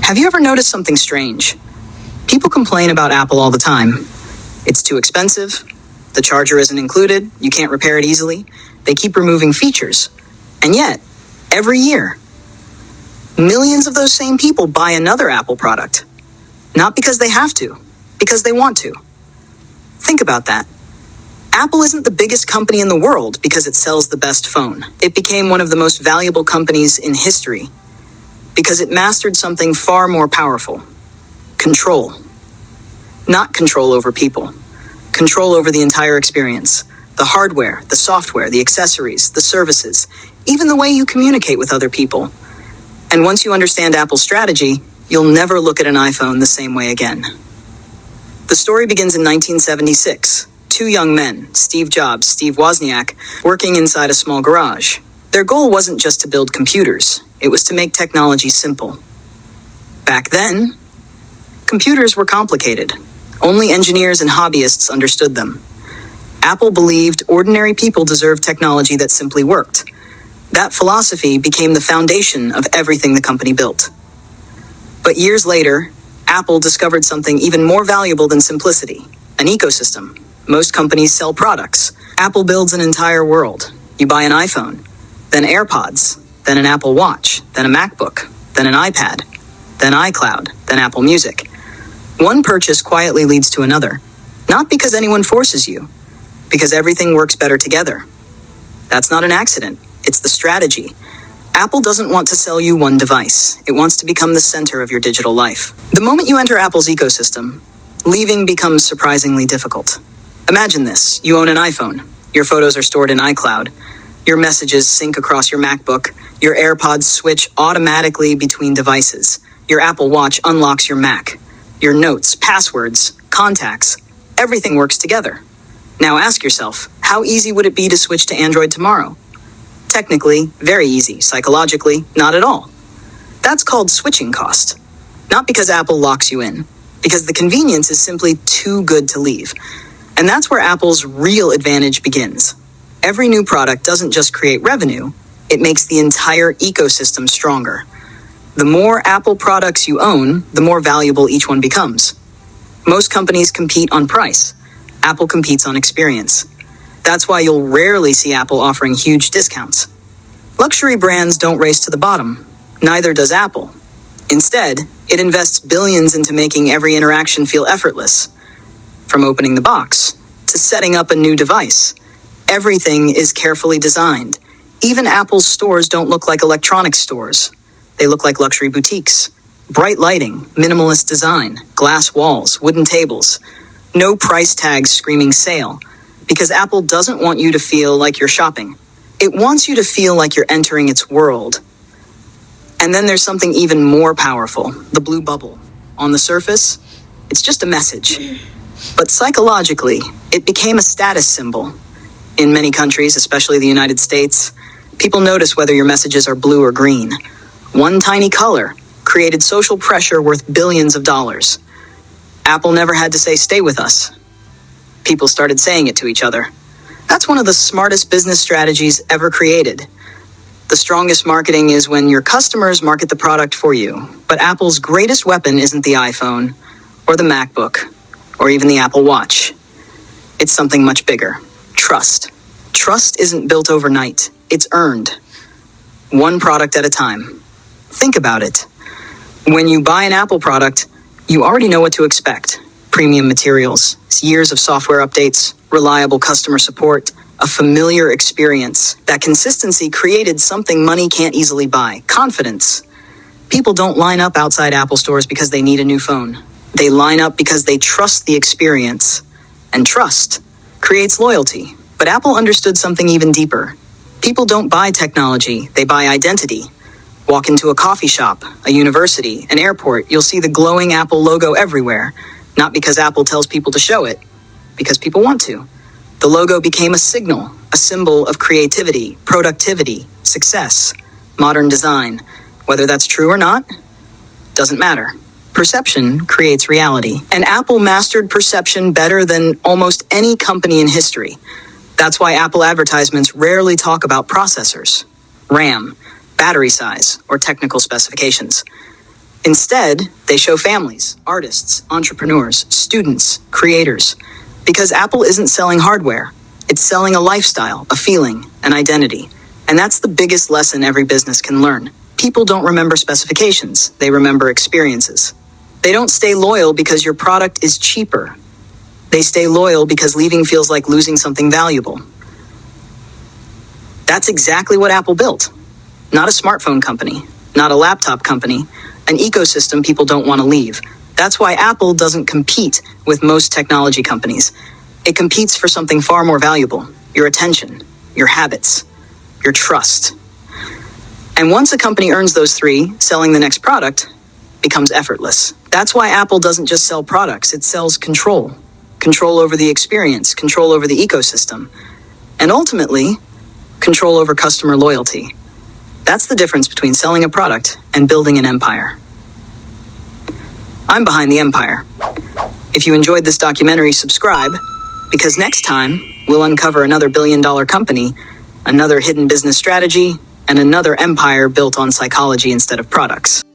Have you ever noticed something strange? People complain about Apple all the time. It's too expensive, the charger isn't included, you can't repair it easily, they keep removing features. And yet, every year, millions of those same people buy another Apple product. Not because they have to, because they want to. Think about that. Apple isn't the biggest company in the world because it sells the best phone. It became one of the most valuable companies in history because it mastered something far more powerful. Control. Not control over people. Control over the entire experience. The hardware, the software, the accessories, the services, even the way you communicate with other people. And once you understand Apple's strategy, you'll never look at an iPhone the same way again. The story begins in 1976. Two young men, Steve Jobs, Steve Wozniak, working inside a small garage. Their goal wasn't just to build computers. It was to make technology simple. Back then, computers were complicated. Only engineers and hobbyists understood them. Apple believed ordinary people deserved technology that simply worked. That philosophy became the foundation of everything the company built. But years later, Apple discovered something even more valuable than simplicity, an ecosystem. Most companies sell products. Apple builds an entire world. You buy an iPhone, then AirPods, then an Apple Watch, then a MacBook, then an iPad, then iCloud, then Apple Music. One purchase quietly leads to another. Not because anyone forces you, because everything works better together. That's not an accident. It's the strategy. Apple doesn't want to sell you one device. It wants to become the center of your digital life. The moment you enter Apple's ecosystem, leaving becomes surprisingly difficult. Imagine this. You own an iPhone. Your photos are stored in iCloud. Your messages sync across your MacBook. Your AirPods switch automatically between devices. Your Apple Watch unlocks your Mac. Your notes, passwords, contacts, everything works together. Now ask yourself, how easy would it be to switch to Android tomorrow? Technically, very easy. Psychologically, not at all. That's called switching cost. Not because Apple locks you in, because the convenience is simply too good to leave. And that's where Apple's real advantage begins. Every new product doesn't just create revenue, it makes the entire ecosystem stronger. The more Apple products you own, the more valuable each one becomes. Most companies compete on price. Apple competes on experience. That's why you'll rarely see Apple offering huge discounts. Luxury brands don't race to the bottom. Neither does Apple. Instead, it invests billions into making every interaction feel effortless. From opening the box to setting up a new device, everything is carefully designed. Even Apple's stores don't look like electronics stores. They look like luxury boutiques. Bright lighting, minimalist design, glass walls, wooden tables. No price tags screaming sale. Because Apple doesn't want you to feel like you're shopping. It wants you to feel like you're entering its world. And then there's something even more powerful, the blue bubble. On the surface, it's just a message. But psychologically, it became a status symbol. In many countries, especially the United States, people notice whether your messages are blue or green. One tiny color created social pressure worth billions of dollars. Apple never had to say, "Stay with us." People started saying it to each other. That's one of the smartest business strategies ever created. The strongest marketing is when your customers market the product for you. But Apple's greatest weapon isn't the iPhone, or the MacBook, or even the Apple Watch. It's something much bigger. Trust. Trust isn't built overnight. It's earned. One product at a time. Think about it. When you buy an Apple product, you already know what to expect. Premium materials, years of software updates, reliable customer support, a familiar experience. That consistency created something money can't easily buy. Confidence. People don't line up outside Apple stores because they need a new phone. They line up because they trust the experience. And trust creates loyalty. But Apple understood something even deeper. People don't buy technology, they buy identity. Walk into a coffee shop, a university, an airport, you'll see the glowing Apple logo everywhere. Not because Apple tells people to show it, because people want to. The logo became a signal, a symbol of creativity, productivity, success, modern design. Whether that's true or not, doesn't matter. Perception creates reality. And Apple mastered perception better than almost any company in history. That's why Apple advertisements rarely talk about processors, RAM, battery size, or technical specifications. Instead, they show families, artists, entrepreneurs, students, creators. Because Apple isn't selling hardware, it's selling a lifestyle, a feeling, an identity. And that's the biggest lesson every business can learn. People don't remember specifications, they remember experiences. They don't stay loyal because your product is cheaper. They stay loyal because leaving feels like losing something valuable. That's exactly what Apple built. Not a smartphone company, not a laptop company, an ecosystem people don't want to leave. That's why Apple doesn't compete with most technology companies. It competes for something far more valuable: your attention, your habits, your trust. And once a company earns those three, selling the next product becomes effortless. That's why Apple doesn't just sell products, it sells control. Control over the experience, control over the ecosystem, and ultimately, control over customer loyalty. That's the difference between selling a product and building an empire. I'm behind the empire. If you enjoyed this documentary, subscribe, because next time we'll uncover another billion-dollar company, another hidden business strategy, and another empire built on psychology instead of products.